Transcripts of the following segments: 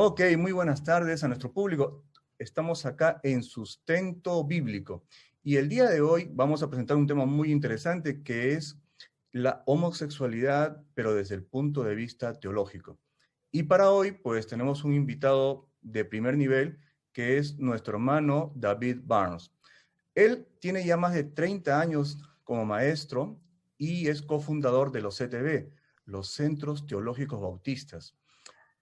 Ok, muy buenas tardes a nuestro público. Estamos acá en Sustento Bíblico y el día de hoy vamos a presentar un tema muy interesante que es la homosexualidad, pero desde el punto de vista teológico. Y para hoy, pues tenemos un invitado de primer nivel que es nuestro hermano David Barnes. Él tiene ya más de 30 años como maestro y es cofundador de los CTB, los Centros Teológicos Bautistas.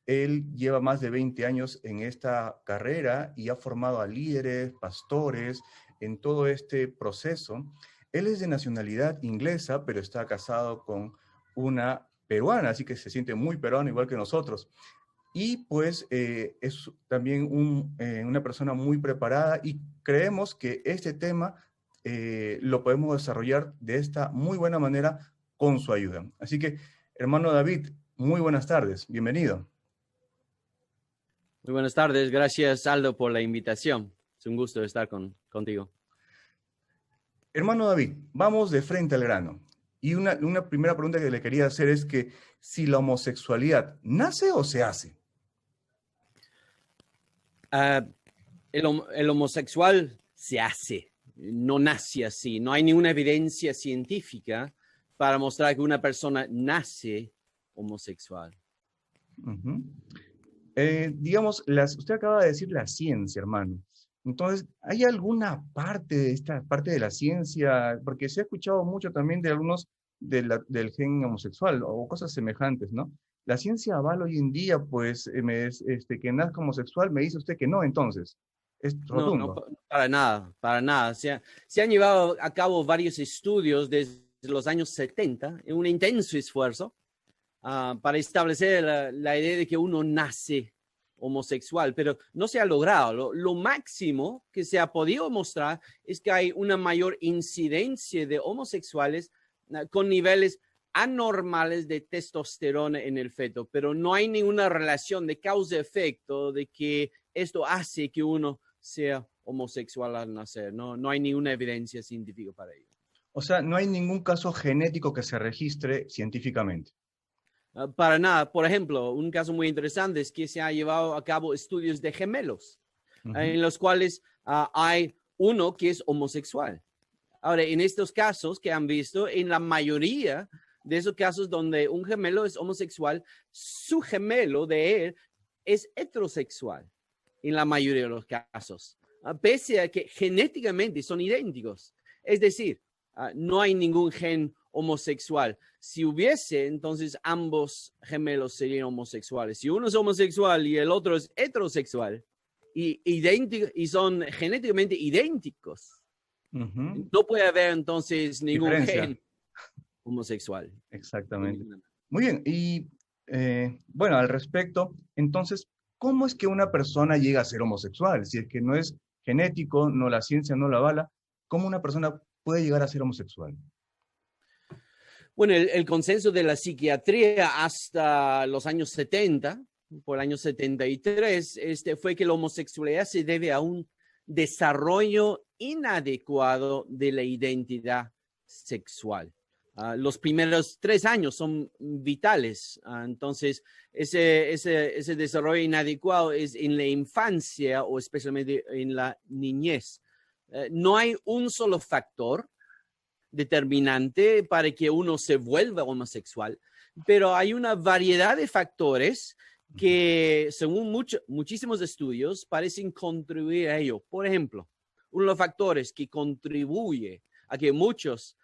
Él lleva más de 20 años en esta carrera y ha formado a líderes, pastores en todo este proceso. Él es de nacionalidad inglesa, pero está casado con una peruana, así que se siente muy peruano igual que nosotros. Y pues es también una persona muy preparada y creemos que este tema lo podemos desarrollar de esta muy buena manera con su ayuda. Así que, hermano David, muy buenas tardes, bienvenido. Muy buenas tardes, gracias Aldo por la invitación. Es un gusto estar contigo. Hermano David, vamos de frente al grano. Y una primera pregunta que le quería hacer es que si la homosexualidad nace o se hace. El homosexual se hace, no nace así. No hay ninguna evidencia científica para mostrar que una persona nace homosexual. Uh-huh. Digamos, usted acaba de decir la ciencia, hermano. Entonces, ¿hay alguna parte de esta parte de la ciencia? Porque se ha escuchado mucho también de algunos del gen homosexual o cosas semejantes, ¿no? La ciencia avala hoy en día, pues, que nazca homosexual, me dice usted que no, entonces. Es No, rotundo. para nada, para nada. Se han llevado a cabo varios estudios desde los años 70 en un intenso esfuerzo para establecer la idea de que uno nace homosexual, pero no se ha logrado. Lo máximo que se ha podido mostrar es que hay una mayor incidencia de homosexuales con niveles anormales de testosterona en el feto, pero no hay ninguna relación de causa-efecto de que esto hace que uno sea homosexual al nacer. No hay ninguna evidencia científica para ello. O sea, no hay ningún caso genético que se registre científicamente. Para nada. Por ejemplo, un caso muy interesante es que se ha llevado a cabo estudios de gemelos, en los cuales hay uno que es homosexual. Ahora, en estos casos que han visto, en la mayoría de esos casos donde un gemelo es homosexual, su gemelo de él es heterosexual, en la mayoría de los casos, pese a que genéticamente son idénticos. Es decir, no hay ningún gen homosexual. Si hubiese, entonces ambos gemelos serían homosexuales. Si uno es homosexual y el otro es heterosexual y son genéticamente idénticos, no puede haber entonces ningún gen homosexual. Exactamente. Muy bien. Y bueno, al respecto, entonces, ¿cómo es que una persona llega a ser homosexual? Si es que no es genético, no la ciencia no la avala, ¿cómo una persona puede llegar a ser homosexual? Bueno, el consenso de la psiquiatría hasta los años 70, por el año 73, fue que la homosexualidad se debe a un desarrollo inadecuado de la identidad sexual. Los primeros 3 años son vitales. Entonces, ese desarrollo inadecuado es en la infancia o especialmente en la niñez. No hay un solo factor determinante para que uno se vuelva homosexual, pero hay una variedad de factores que, según muchísimos estudios, parecen contribuir a ello. Por ejemplo, uno de los factores que contribuye a que muchos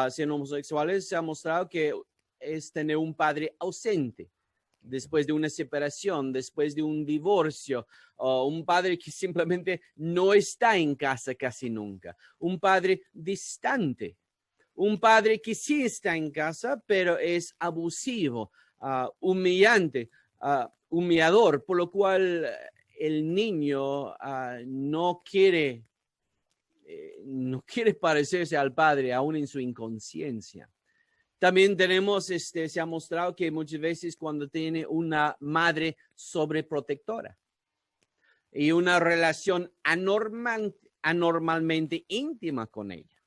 sean homosexuales se ha mostrado que es tener un padre ausente después de una separación, después de un divorcio, o un padre que simplemente no está en casa casi nunca, un padre distante, un padre que sí está en casa, pero es abusivo, humillante, humillador, por lo cual el niño no quiere parecerse al padre, aún en su inconsciencia. También tenemos, se ha mostrado que muchas veces cuando tiene una madre sobreprotectora y una relación anormalmente íntima con ella,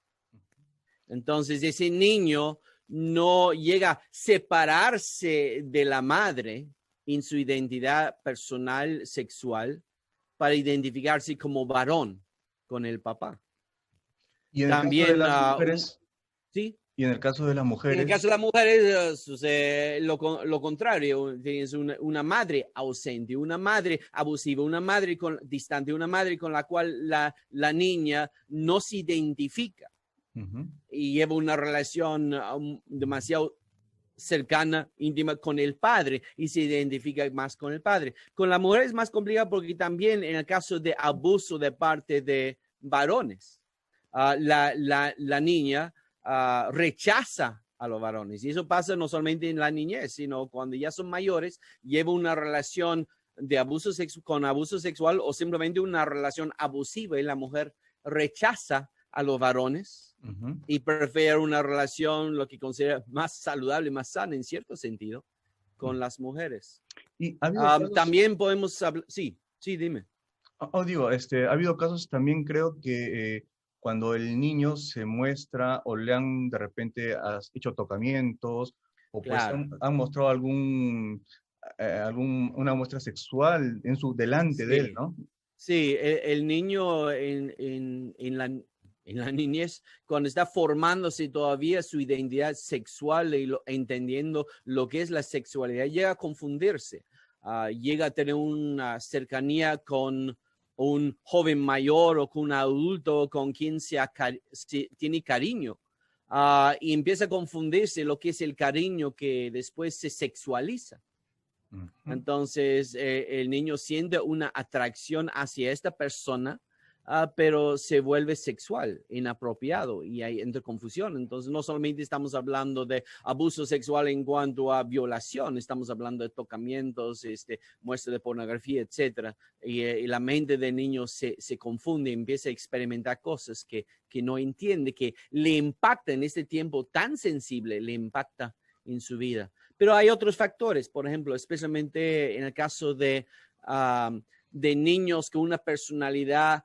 entonces ese niño no llega a separarse de la madre en su identidad personal sexual para identificarse como varón con el papá. Y en el caso de También, las mujeres, sí. y en el caso de las En el mujeres, caso de las mujeres, sucede lo contrario. Tienes una madre ausente, una madre abusiva, una madre distante, una madre con la cual la niña no se identifica y lleva una relación demasiado cercana, íntima con el padre y se identifica más con el padre. Con la mujer es más complicado porque también en el caso de abuso de parte de varones, la niña rechaza a los varones. Y eso pasa no solamente en la niñez, sino cuando ya son mayores, lleva una relación de con abuso sexual o simplemente una relación abusiva y la mujer rechaza a los varones y prefiere una relación, lo que considera más saludable, más sana en cierto sentido, con las mujeres. Y ha habido casos, también podemos hablar, sí, dime. Digo, ha habido casos también creo que cuando el niño se muestra o le han de repente hecho tocamientos o pues Claro. han mostrado una muestra sexual delante de él, ¿no? Sí, el niño en la niñez, cuando está formándose todavía su identidad sexual y entendiendo lo que es la sexualidad, llega a confundirse, llega a tener una cercanía con un joven mayor o con un adulto con quien tiene cariño. Y empieza a confundirse lo que es el cariño que después se sexualiza. Entonces, el niño siente una atracción hacia esta persona, pero se vuelve sexual, inapropiado y hay entre confusión. Entonces, no solamente estamos hablando de abuso sexual en cuanto a violación, estamos hablando de tocamientos, muestra de pornografía, etcétera. Y la mente del niño se confunde, empieza a experimentar cosas que no entiende, que le impacta en este tiempo tan sensible, le impacta en su vida. Pero hay otros factores, por ejemplo, especialmente en el caso de niños con una personalidad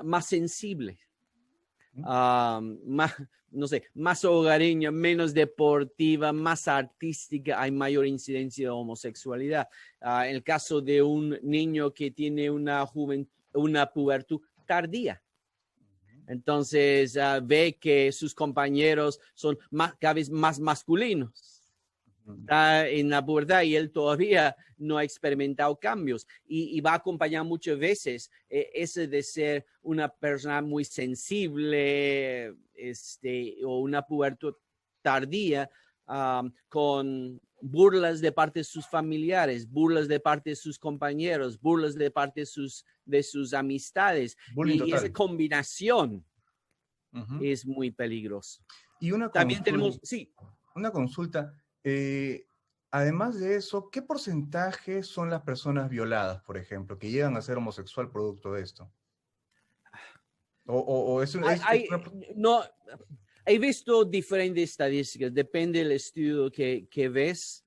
más sensible, más hogareña, menos deportiva, más artística, hay mayor incidencia de homosexualidad. En el caso de un niño que tiene una pubertad tardía, entonces ve que sus compañeros son cada vez más masculinos. Está en la pubertad y él todavía no ha experimentado cambios y va a acompañar muchas veces ese de ser una persona muy sensible o una pubertad tardía con burlas de parte de sus familiares, burlas de parte de sus compañeros, burlas de parte de sus amistades. Y esa combinación es muy peligrosa. Y también tenemos, una consulta. Además de eso, ¿qué porcentaje son las personas violadas, por ejemplo, que llegan a ser homosexual producto de esto? No, he visto diferentes estadísticas, depende del estudio que ves.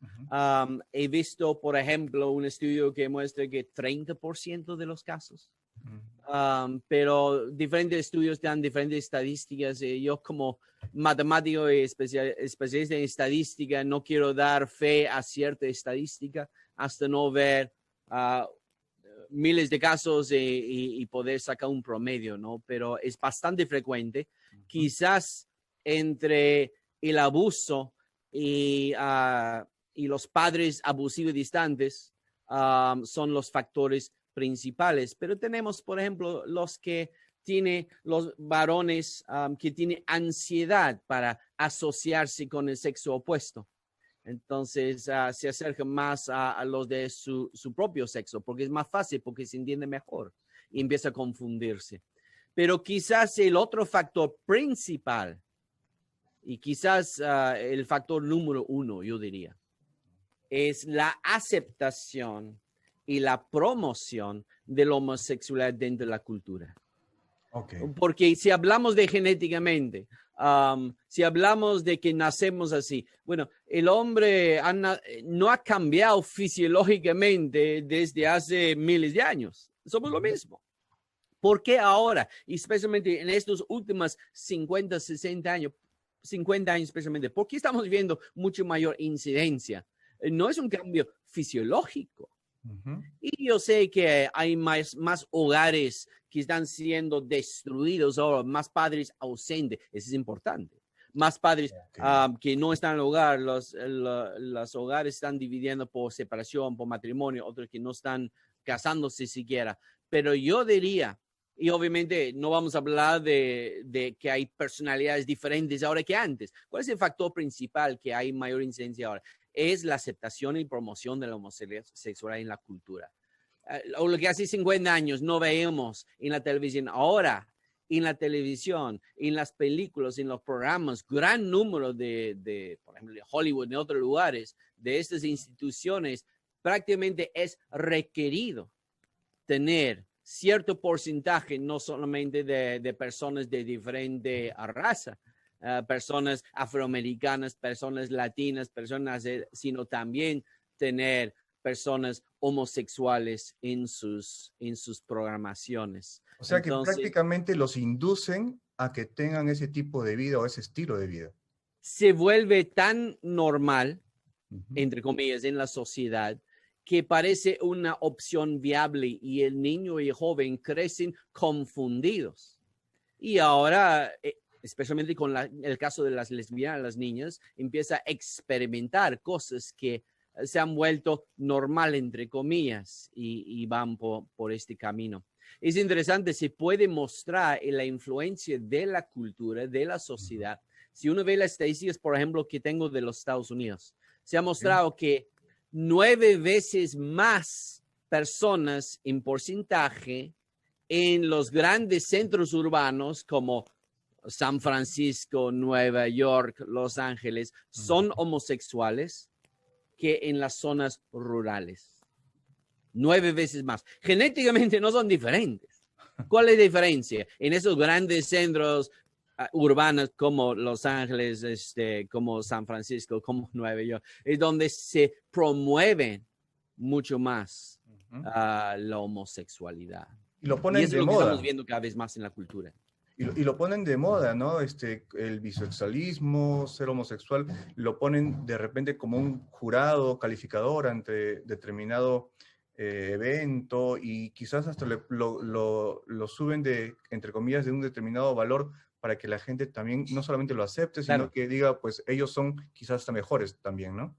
He visto, por ejemplo, un estudio que muestra que 30% de los casos. Pero diferentes estudios dan diferentes estadísticas. Yo como matemático y especialista en estadística no quiero dar fe a cierta estadística hasta no ver miles de casos y poder sacar un promedio, ¿no? Pero es bastante frecuente. Quizás entre el abuso y los padres abusivos y distantes son los factores principales, pero tenemos, por ejemplo, los varones que tienen ansiedad para asociarse con el sexo opuesto. Entonces se acercan más a los de su propio sexo, porque es más fácil, porque se entiende mejor y empieza a confundirse. Pero quizás el otro factor principal, y quizás el factor número 1, yo diría, es la aceptación y la promoción de la homosexualidad dentro de la cultura. Okay. Porque si hablamos de genéticamente, si hablamos de que nacemos así, bueno, el hombre no ha cambiado fisiológicamente desde hace miles de años. Somos lo mismo. ¿Por qué ahora? Y especialmente en estos últimos 50, 60 años, 50 años especialmente, ¿por qué estamos viendo mucho mayor incidencia no es un cambio fisiológico. Ujú. Y yo sé que hay más hogares que están siendo destruidos ahora, más padres ausentes. Eso es importante. Más padres Ok. que no están en el hogar. Los hogares están dividiendo por separación, por matrimonio, otros que no están casándose siquiera. Pero yo diría, y obviamente no vamos a hablar de que hay personalidades diferentes ahora que antes. ¿Cuál es el factor principal que hay mayor incidencia ahora? Es la aceptación y promoción de la homosexualidad en la cultura. O lo que hace 50 años no veíamos en la televisión. Ahora, en la televisión, en las películas, en los programas, gran número por ejemplo, de Hollywood, en otros lugares, de estas instituciones, prácticamente es requerido tener cierto porcentaje, no solamente de personas de diferente raza, personas afroamericanas, personas latinas, sino también tener personas homosexuales en sus programaciones. O sea que Entonces, prácticamente los inducen a que tengan ese tipo de vida o ese estilo de vida. se vuelve tan normal, Ujú. entre comillas, en la sociedad, que parece una opción viable y el niño y el joven crecen confundidos. Y ahora, especialmente con el caso de las lesbianas, las niñas, empieza a experimentar cosas que se han vuelto normal, entre comillas, y van por este camino. Es interesante, se puede mostrar la influencia de la cultura, de la sociedad. Si uno ve las estadísticas, por ejemplo, que tengo de los Estados Unidos, se ha mostrado que 9 veces más personas en porcentaje en los grandes centros urbanos como San Francisco, Nueva York, Los Ángeles, son homosexuales que en las zonas rurales. 9 veces más. Genéticamente no son diferentes. ¿Cuál es la diferencia? En esos grandes centros urbanos como Los Ángeles, como San Francisco, como Nueva York, es donde se promueven mucho más la homosexualidad. Y lo Y ponen eso es de lo que estamos moda. viendo cada vez más en la cultura. Y lo ponen de moda, ¿no? El bisexualismo, ser homosexual, lo ponen de repente como un jurado calificador ante determinado evento y quizás hasta lo suben entre comillas, de un determinado valor para que la gente también no solamente lo acepte, sino Claro. que diga, pues ellos son quizás hasta mejores también, ¿no?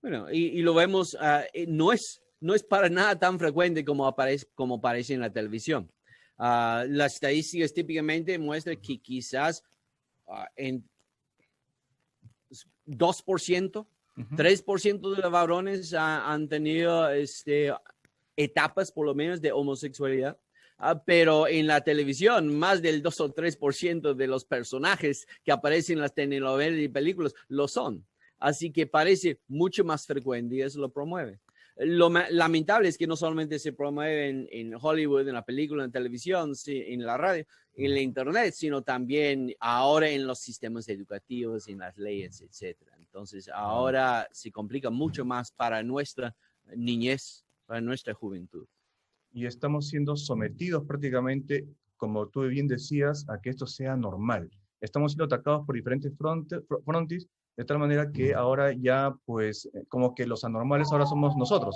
Bueno, y lo vemos, no es para nada tan frecuente como aparece en la televisión. Las estadísticas típicamente muestran que quizás en 2%, Ujú. 3% de los varones han tenido etapas por lo menos de homosexualidad. Pero en la televisión, más del 2 o 3% de los personajes que aparecen en las telenovelas y películas lo son. Así que parece mucho más frecuente y eso lo promueve. Lo lamentable es que no solamente se promueve en Hollywood, en la película, en televisión, en la radio, en la internet, sino también ahora en los sistemas educativos, en las leyes, etcétera. Entonces, ahora se complica mucho más para nuestra niñez, para nuestra juventud. Y estamos siendo sometidos prácticamente, como tú bien decías, a que esto sea normal. Estamos siendo atacados por diferentes frontis, de tal manera que ahora ya, pues, como que los anormales ahora somos nosotros.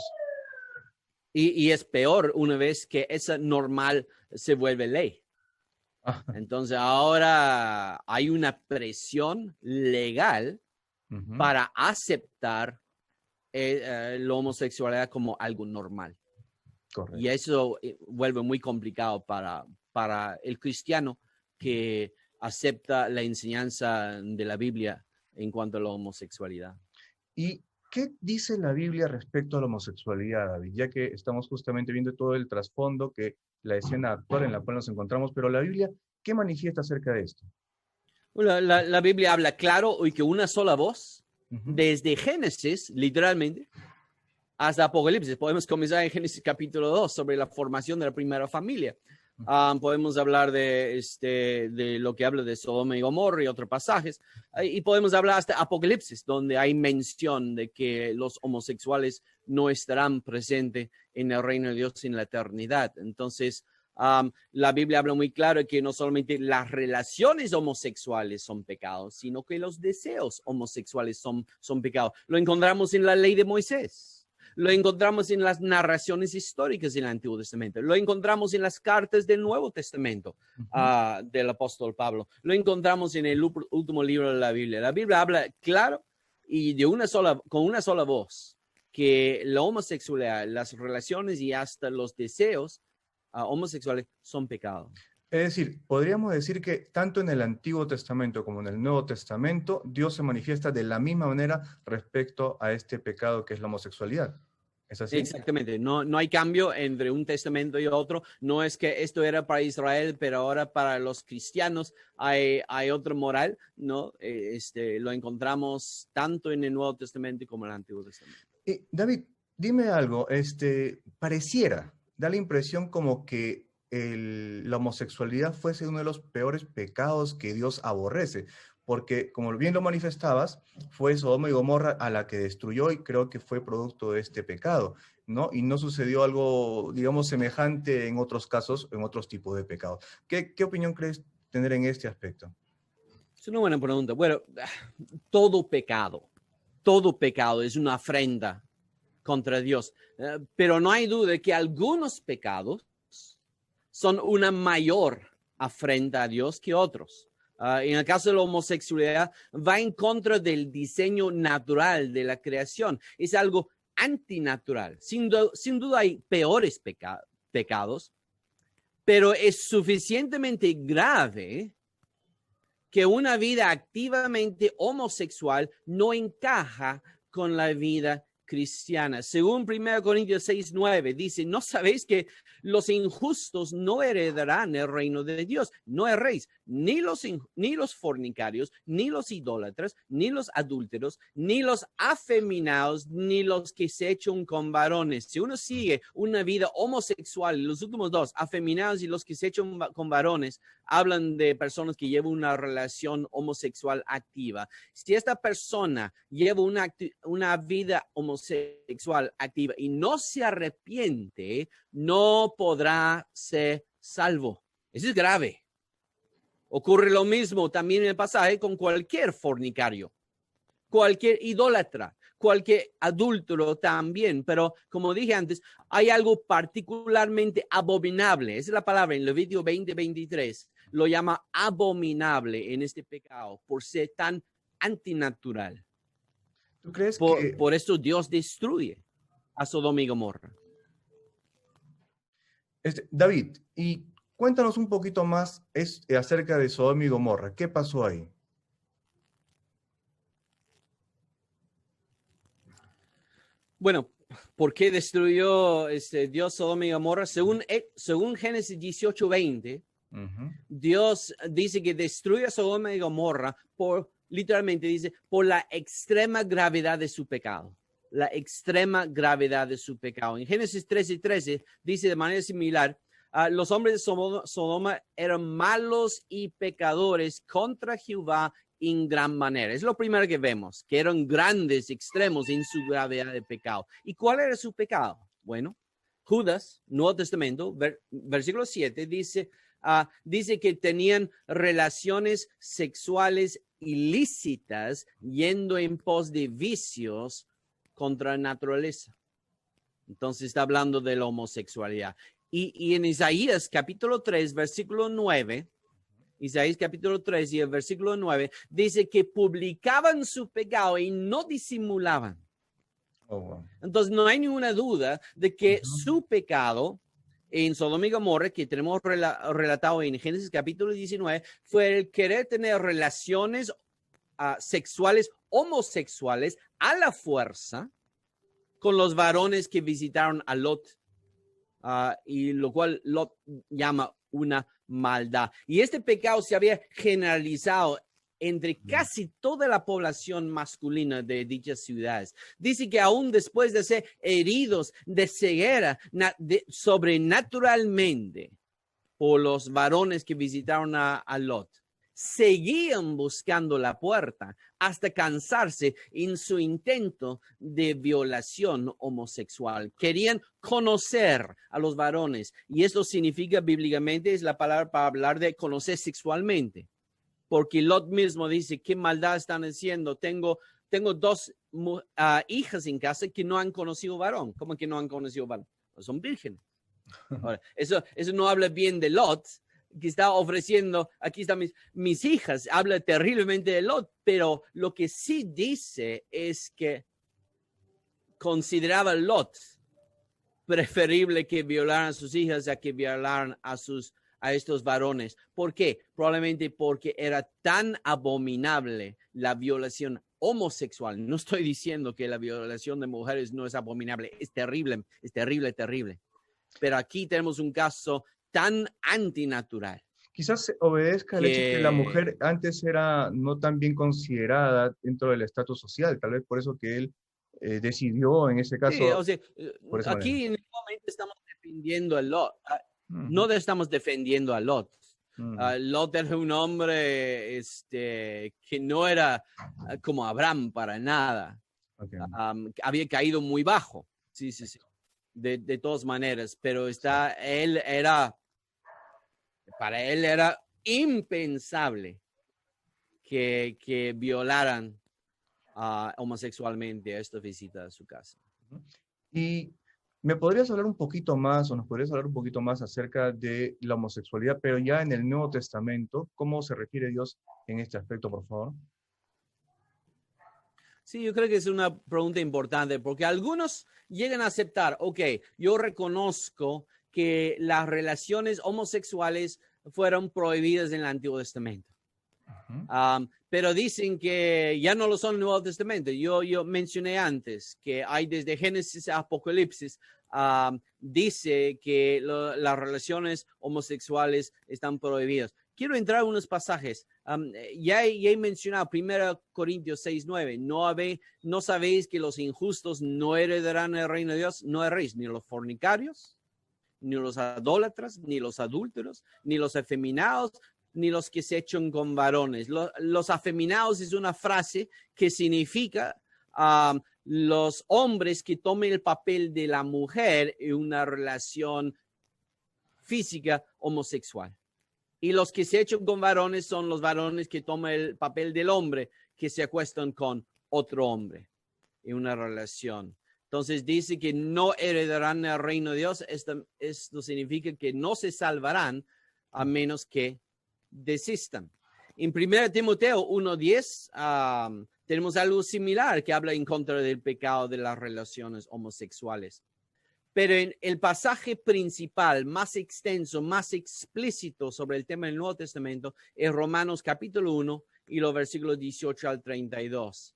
Y es peor una vez que esa normal se vuelve ley. Ah, Entonces ahora hay una presión legal para aceptar la homosexualidad como algo normal. correcto. Y eso vuelve muy complicado para el cristiano que acepta la enseñanza de la Biblia en cuanto a la homosexualidad. ¿Y qué dice la Biblia respecto a la homosexualidad, David? Ya que estamos justamente viendo todo el trasfondo, que la escena actual en la cual nos encontramos, pero la Biblia, ¿qué manifiesta acerca de esto? La Biblia habla claro y que una sola voz, Ujú. desde Génesis, literalmente, hasta Apocalipsis. Podemos comenzar en Génesis capítulo 2 sobre la formación de la primera familia. Podemos hablar de lo que habla de Sodoma y Gomorra y otros pasajes. Y podemos hablar hasta Apocalipsis, donde hay mención de que los homosexuales no estarán presentes en el reino de Dios en la eternidad. Entonces, La Biblia habla muy claro que no solamente las relaciones homosexuales son pecados, sino que los deseos homosexuales son pecados. Lo encontramos en la ley de Moisés. Lo encontramos en las narraciones históricas del Antiguo Testamento. Lo encontramos en las cartas del Nuevo Testamento del apóstol Pablo. Lo encontramos en el último libro de la Biblia. La Biblia habla claro y con una sola voz que la homosexualidad, las relaciones y hasta los deseos homosexuales son pecados. Es decir, podríamos decir que tanto en el Antiguo Testamento como en el Nuevo Testamento, Dios se manifiesta de la misma manera respecto a este pecado que es la homosexualidad. ¿Es así? Exactamente. No hay cambio entre un testamento y otro. No es que esto era para Israel, pero ahora para los cristianos hay otra moral, ¿no? Lo encontramos tanto en el Nuevo Testamento como en el Antiguo Testamento. David, dime algo. Pareciera, da la impresión como que la homosexualidad fuese uno de los peores pecados que Dios aborrece, porque como bien lo manifestabas, fue Sodoma y Gomorra a la que destruyó y creo que fue producto de este pecado, ¿no? Y no sucedió algo, digamos, semejante en otros casos, en otros tipos de pecados. ¿Qué opinión crees tener en este aspecto? Es una buena pregunta. Bueno, todo pecado es una afrenta contra Dios, pero no hay duda que algunos pecados son una mayor afrenta a Dios que otros. En el caso de la homosexualidad, va en contra del diseño natural de la creación. Es algo antinatural. Sin duda hay peores pecados, pero es suficientemente grave que una vida activamente homosexual no encaja con la vida cristiana. Según 1 Corintios 6:9 dice, ¿no sabéis que los injustos no heredarán el reino de Dios? No erréis, ni los fornicarios, ni los idólatras, ni los adúlteros, ni los afeminados, ni los que se echan con varones. Si uno sigue una vida homosexual, los últimos dos, afeminados y los que se echan con varones, hablan de personas que llevan una relación homosexual activa. Si esta persona lleva una vida homosexual activa y no se arrepiente, no podrá ser salvo. Eso es grave. Ocurre lo mismo también en el pasaje con cualquier fornicario, cualquier idólatra, cualquier adúltero también. Pero como dije antes, hay algo particularmente abominable. Esa es la palabra en Levítico 20:23. Lo llama abominable en este pecado por ser tan antinatural. ¿Tú crees por eso Dios destruye a Sodoma y Gomorra? David, y cuéntanos un poquito más acerca de Sodoma y Gomorra. ¿Qué pasó ahí? Bueno, ¿por qué destruyó Dios Sodoma y Gomorra? Según Génesis 18:20, Dios dice que destruye a Sodoma y Gomorra literalmente dice, por la extrema gravedad de su pecado. La extrema gravedad de su pecado. En Génesis 13:13 dice de manera similar, los hombres de Sodoma eran malos y pecadores contra Jehová en gran manera. Es lo primero que vemos, que eran grandes extremos en su gravedad de pecado. ¿Y cuál era su pecado? Bueno, Judas, Nuevo Testamento, versículo 7, dice que tenían relaciones sexuales ilícitas yendo en pos de vicios contra la naturaleza. Entonces está hablando de la homosexualidad. Y en Isaías capítulo 3, versículo 9, Isaías capítulo 3 y el versículo 9, dice que publicaban su pecado y no disimulaban. Oh, wow. Entonces no hay ninguna duda de que su pecado en Sodoma y Gomorra, que tenemos relatado en Génesis capítulo 19, fue el querer tener relaciones sexuales homosexuales a la fuerza con los varones que visitaron a Lot, y lo cual Lot llama una maldad. Y este pecado se había generalizado entre casi toda la población masculina de dichas ciudades. Dice que aún después de ser heridos de ceguera sobrenaturalmente por los varones que visitaron a Lot, seguían buscando la puerta hasta cansarse en su intento de violación homosexual. Querían conocer a los varones, y esto significa bíblicamente, es la palabra para hablar de conocer sexualmente, porque Lot mismo dice, ¿qué maldad están haciendo? Tengo dos hijas en casa que no han conocido varón. ¿Cómo que no han conocido varón? No son vírgenes. Ahora, eso no habla bien de Lot, que está ofreciendo, aquí están mis hijas, habla terriblemente de Lot, pero lo que sí dice es que consideraba Lot preferible que violaran a sus hijas a que violaran a estos varones. ¿Por qué? Probablemente porque era tan abominable la violación homosexual. No estoy diciendo que la violación de mujeres no es abominable, es terrible, terrible. Pero aquí tenemos un caso tan antinatural. Quizás obedezca al hecho que la mujer antes era no tan bien considerada dentro del estatus social, tal vez por eso que él decidió en ese caso. Sí, o sea, por esa manera. aquí en el momento estamos defendiendo a Lot. No estamos defendiendo a Lot. Lot era un hombre que no era como Abraham para nada. Okay. Había caído muy bajo. Sí. De todas maneras, pero para él era impensable que violaran homosexualmente a esta visita a su casa. Y ¿me podrías hablar un poquito más, o nos podrías hablar un poquito más acerca de la homosexualidad, pero ya en el Nuevo Testamento? ¿Cómo se refiere Dios en este aspecto, por favor? Sí, yo creo que es una pregunta importante, porque algunos llegan a aceptar, ok, yo reconozco que las relaciones homosexuales fueron prohibidas en el Antiguo Testamento. Pero dicen que ya no lo son en el Nuevo Testamento. Yo mencioné antes que hay desde Génesis a Apocalipsis, dice que las relaciones homosexuales están prohibidas. Quiero entrar a unos pasajes. Ya he mencionado 1 Corintios 6:9. ¿No sabéis que los injustos no heredarán el reino de Dios? No erréis, ni los fornicarios, ni los adólatras, ni los adúlteros, ni los afeminados, ni los que se echan con varones. Los afeminados es una frase que significa los hombres que tomen el papel de la mujer en una relación física homosexual. Y los que se echan con varones son los varones que toman el papel del hombre que se acuestan con otro hombre en una relación. Entonces dice que no heredarán el reino de Dios. Esto significa que no se salvarán a menos que desistan. En 1 Timoteo 1:10 tenemos algo similar que habla en contra del pecado de las relaciones homosexuales. Pero en el pasaje principal, más extenso, más explícito sobre el tema del Nuevo Testamento, es Romanos capítulo 1 y los versículos 18 al 32,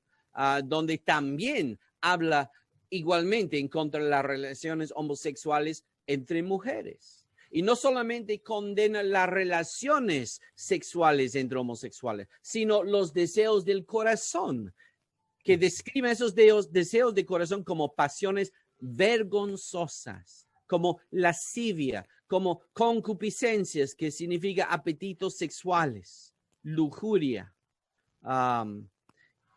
donde también habla igualmente en contra de las relaciones homosexuales entre mujeres. Y no solamente condena las relaciones sexuales entre homosexuales, sino los deseos del corazón, que describen esos deseos de corazón como pasiones vergonzosas, como lascivia, como concupiscencias, que significa apetitos sexuales, lujuria.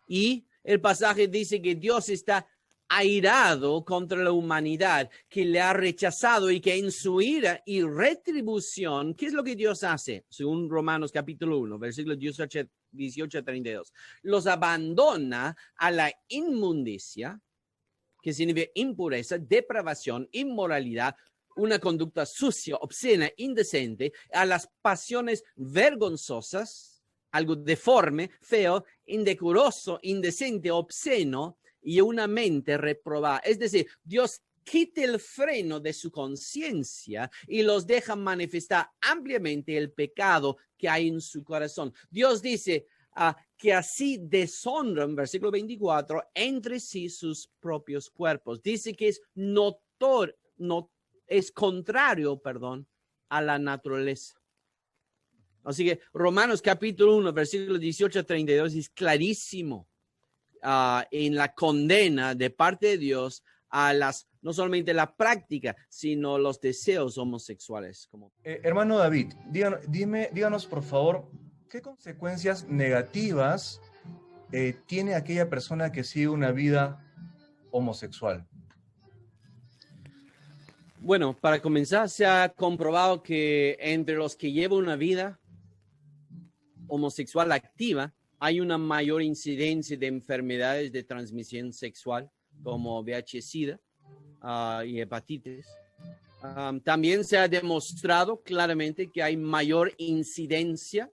Y el pasaje dice que Dios está airado contra la humanidad, que le ha rechazado, y que en su ira y retribución, ¿qué es lo que Dios hace? Según Romanos capítulo 1, versículos 18 a 32, los abandona a la inmundicia, que significa impureza, depravación, inmoralidad, una conducta sucia, obscena, indecente, a las pasiones vergonzosas, algo deforme, feo, indecoroso, indecente, obsceno, y una mente reprobada. Es decir, Dios quita el freno de su conciencia y los deja manifestar ampliamente el pecado que hay en su corazón. Dios dice que así deshonran, versículo 24, entre sí sus propios cuerpos. Dice que es contrario, a la naturaleza. Así que Romanos capítulo 1, versículo 18 a 32 es clarísimo en la condena de parte de Dios a no solamente la práctica, sino los deseos homosexuales. Hermano David, díganos por favor, ¿Qué consecuencias negativas tiene aquella persona que sigue una vida homosexual? Bueno, para comenzar, se ha comprobado que entre los que llevan una vida homosexual activa, hay una mayor incidencia de enfermedades de transmisión sexual, como VIH-Sida y hepatitis. También se ha demostrado claramente que hay mayor incidencia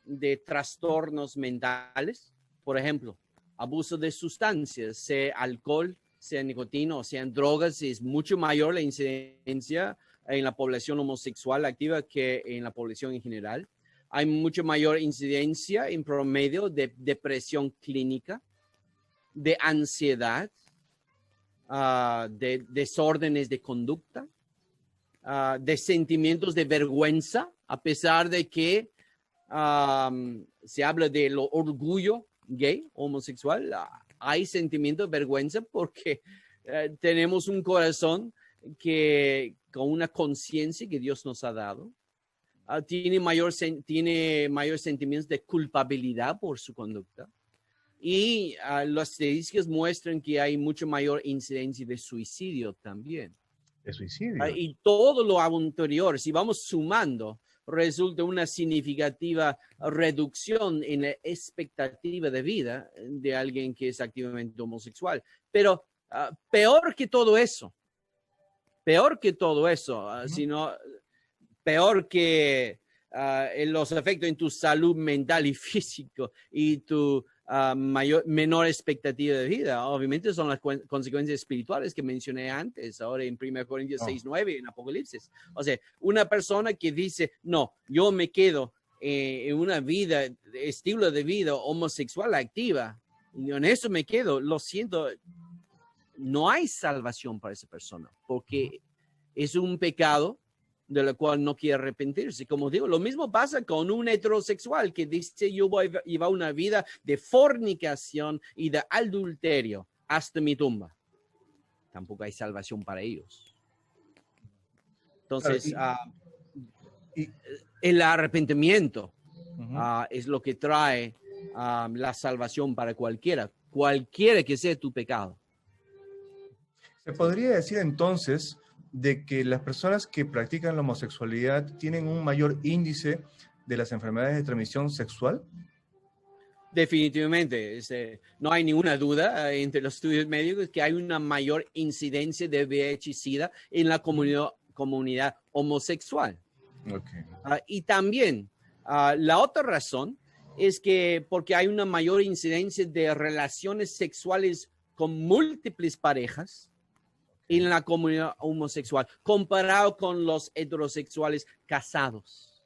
de trastornos mentales, por ejemplo, abuso de sustancias, sea alcohol, sea nicotina o sean drogas, es mucho mayor la incidencia en la población homosexual activa que en la población en general. Hay mucho mayor incidencia en promedio de depresión clínica, de ansiedad, de desórdenes de conducta, de sentimientos de vergüenza, a pesar de que se habla de lo orgullo gay, homosexual. Hay sentimiento de vergüenza porque tenemos un corazón que con una conciencia que Dios nos ha dado. Tiene mayor sentimientos de culpabilidad por su conducta. Y las estadísticas muestran que hay mucho mayor incidencia de suicidio también. De suicidio. Y todo lo anterior, si vamos sumando, resulta una significativa reducción en la expectativa de vida de alguien que es activamente homosexual. Pero peor que todo eso, sino peor que los efectos en tu salud mental y físico y tu menor expectativa de vida, obviamente son las consecuencias espirituales que mencioné antes, ahora en 1 Corintios 6:9, en Apocalipsis. O sea, una persona que dice, no, yo me quedo en una vida, estilo de vida homosexual activa, y en eso me quedo, lo siento, no hay salvación para esa persona, porque es un pecado de la cual no quiere arrepentirse. Como digo, lo mismo pasa con un heterosexual que dice yo voy a llevar una vida de fornicación y de adulterio hasta mi tumba. Tampoco hay salvación para ellos. Entonces, el arrepentimiento es lo que trae la salvación para cualquiera que sea tu pecado. Se podría decir entonces de que las personas que practican la homosexualidad tienen un mayor índice de las enfermedades de transmisión sexual. Definitivamente, no hay ninguna duda entre los estudios médicos que hay una mayor incidencia de VIH-Sida en la comunidad homosexual. Okay. Y también la otra razón es que porque hay una mayor incidencia de relaciones sexuales con múltiples parejas en la comunidad homosexual, comparado con los heterosexuales casados,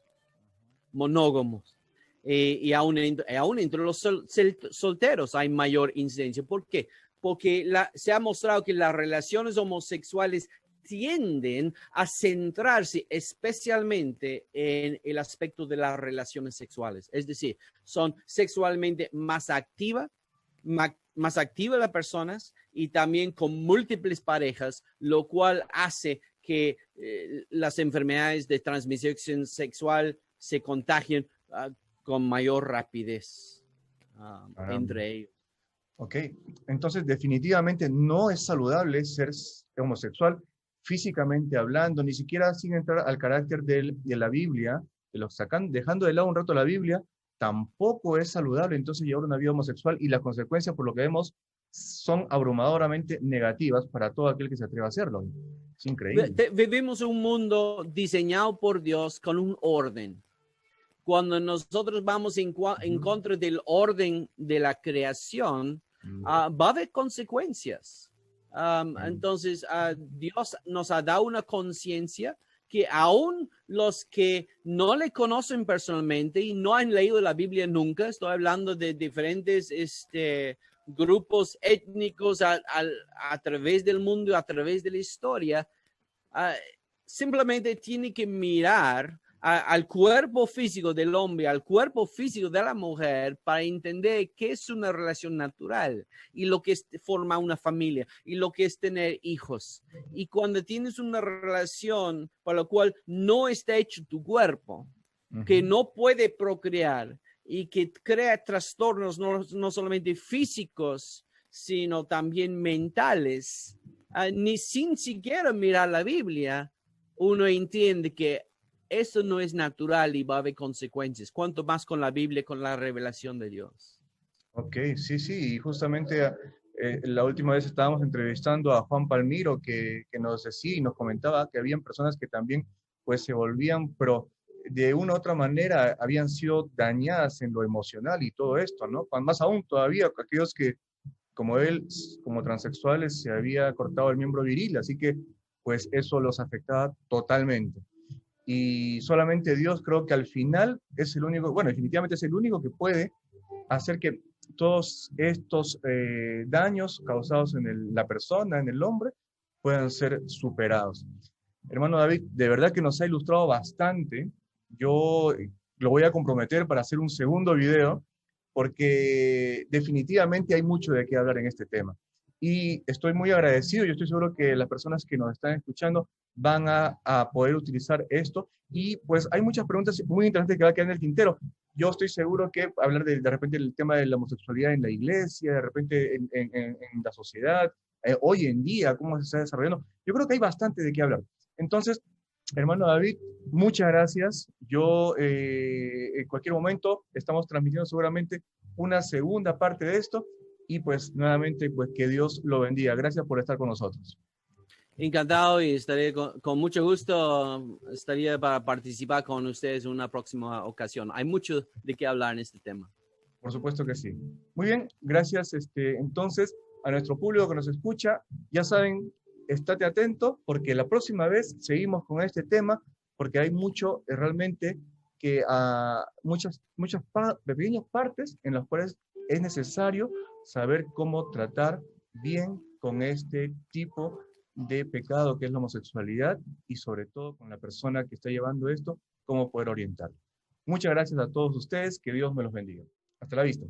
monógamos. Y aún entre los solteros hay mayor incidencia. ¿Por qué? Porque se ha mostrado que las relaciones homosexuales tienden a centrarse especialmente en el aspecto de las relaciones sexuales. Es decir, son sexualmente más activas las personas y también con múltiples parejas, lo cual hace que las enfermedades de transmisión sexual se contagien con mayor rapidez entre ellos. Ok, entonces definitivamente no es saludable ser homosexual físicamente hablando, ni siquiera sin entrar al carácter de la Biblia, dejando de lado un rato la Biblia, tampoco es saludable entonces llevar una vida homosexual y las consecuencias, por lo que vemos, son abrumadoramente negativas para todo aquel que se atreva a hacerlo. Es increíble. Vivimos un mundo diseñado por Dios con un orden. Cuando nosotros vamos en contra del orden de la creación, va a haber consecuencias. Entonces, Dios nos ha dado una conciencia que aún los que no le conocen personalmente y no han leído la Biblia nunca, estoy hablando de diferentes grupos étnicos a través del mundo, a través de la historia, simplemente tiene que mirar al cuerpo físico del hombre, al cuerpo físico de la mujer para entender qué es una relación natural y lo que es formar una familia y lo que es tener hijos. Y cuando tienes una relación para la cual no está hecho tu cuerpo, que no puede procrear y que crea trastornos no solamente físicos, sino también mentales. Ni sin siquiera mirar la Biblia, uno entiende que eso no es natural y va a haber consecuencias. Cuanto más con la Biblia, con la revelación de Dios. Ok, sí, sí, y justamente la última vez estábamos entrevistando a Juan Palmiro que nos decía y nos comentaba que habían personas que también pues se volvían, pero de una u otra manera habían sido dañadas en lo emocional y todo esto, ¿no? Más aún todavía aquellos que como él, como transexuales, se había cortado el miembro viril, así que pues eso los afectaba totalmente. Y solamente Dios creo que al final es el único, bueno, definitivamente es el único que puede hacer que todos estos daños causados en la persona, en el hombre, puedan ser superados. Hermano David, de verdad que nos ha ilustrado bastante. Yo lo voy a comprometer para hacer un segundo video, porque definitivamente hay mucho de qué hablar en este tema. Y estoy muy agradecido, yo estoy seguro que las personas que nos están escuchando van a poder utilizar esto. Y pues hay muchas preguntas muy interesantes que va a quedar en el tintero. Yo estoy seguro que hablar de repente del tema de la homosexualidad en la iglesia, de repente en la sociedad, hoy en día, cómo se está desarrollando, yo creo que hay bastante de qué hablar. Entonces, hermano David, muchas gracias. Yo en cualquier momento estamos transmitiendo seguramente una segunda parte de esto y pues nuevamente pues que Dios lo bendiga. Gracias por estar con nosotros. Encantado y estaré con mucho gusto, estaría para participar con ustedes en una próxima ocasión. Hay mucho de qué hablar en este tema. Por supuesto que sí. Muy bien, gracias entonces a nuestro público que nos escucha. Ya saben, estate atento porque la próxima vez seguimos con este tema porque hay mucho realmente que muchas pequeñas partes en las cuales es necesario saber cómo tratar bien con este tipo de pecado que es la homosexualidad y sobre todo con la persona que está llevando esto, cómo poder orientarlo. Muchas gracias a todos ustedes, que Dios me los bendiga. Hasta la vista.